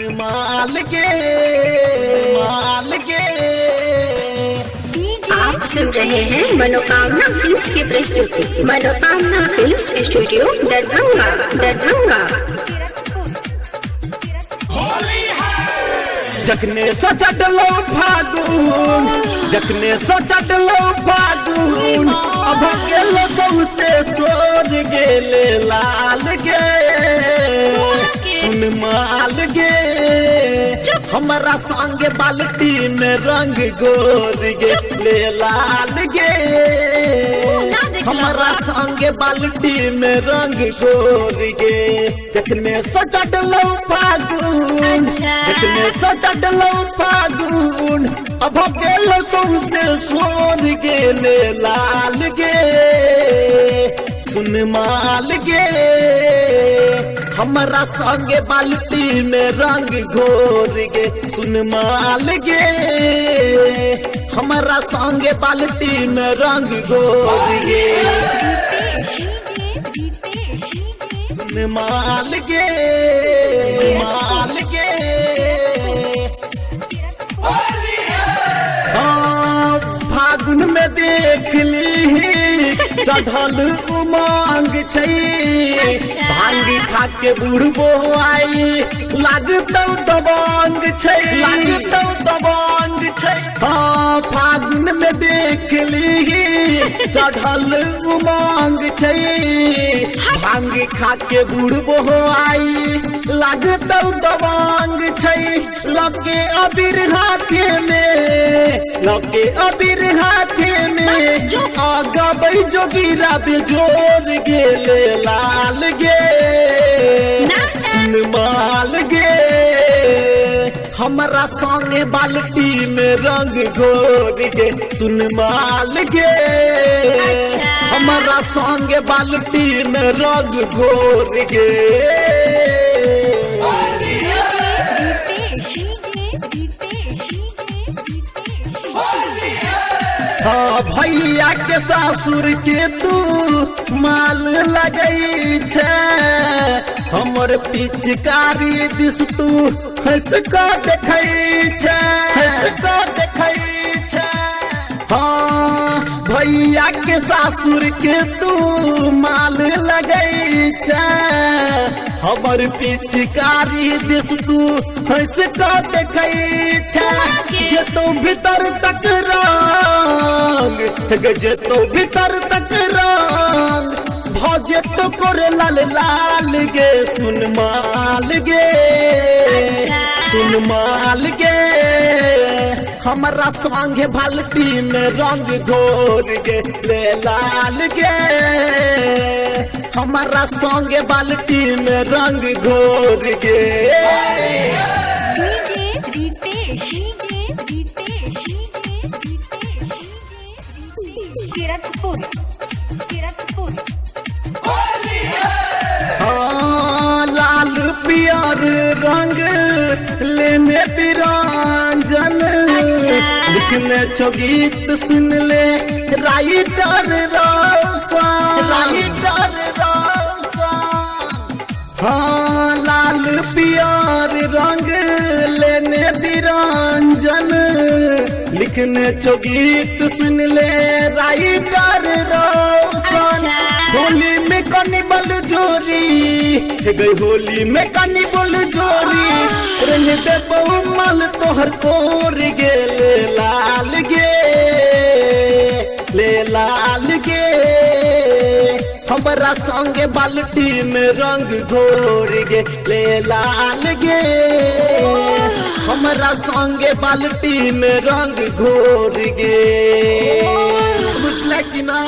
माल के आप सुन रहे हैं मनोकामना फिल्म्स की प्रस्तुति। मनोकामना फिल्म्स स्टूडियो दरभंगा। जखने सचटलो फागुन अब गेलो सौसे सोर गेले लाल गे सुन माल गे हमारा संग बाल्टी में रंग गोर गे ले लाल गे हमारा संग बाल्टी में रंग गोर गे जखने सचटलो फागुन अब गेलो सौसे सोर गेले लाल गे सुन माल गे हमारा संगे बाल्टी में रंग घोर गे सुन माल गे हमारा संगे बाल्टी में रंग घोर गे सुन माल गे फागुन में देख ली चढ़ल उमंग छै भांग खा के बूढ़बो आई लागतौ दबंग छै हाँ फागुन में देख ली चढ़ल उमंग छै भांग खा के बूढ़बो आई लागतौ दबंग छै लगे अबीर हाथे में आगबै जोगिरा बेजोर गेले लाल गे सुन माल गे हमारा संगे बाल्टी में रंग घोर गे सुन माल गे हमारा संगे बाल्टी में रंग घोर गे हाँ भैया के सासुर के तू माल लगई छे हमर पिचकारी दिस तू हंस का देखई छे हाँ भैया के सासुर के तू माल लगई छे हमर पिचकारी दिस तू हंस का देखई छे जे तो भीतर तक जेतो भीतर तक रंग भजे तो करे लाल लाल गे सुन माल गे हमारा संगे बाल्टी में रंग घोर गे ले लाल गे हमारा संगे बाल्टी में रंग घोर गे लाल पियर रंग लेने बिरांजन लिखने छो गीत सुन ले राइटर रोशन हाँ लाल पियर रंग लेने बिरांजन लिखने छो गीत सुन ले राइटर रोशन होली में कनिबल जोरी गई होली में कनिबल जोरी रंग दे बहुमल तोहर कोर गे ले लाल गे हमारा संगे बाल्टी में रंग घोर गे ले लाल गे हमारा संगे बाल्टी में रंग घोर गे बुझला कि ना।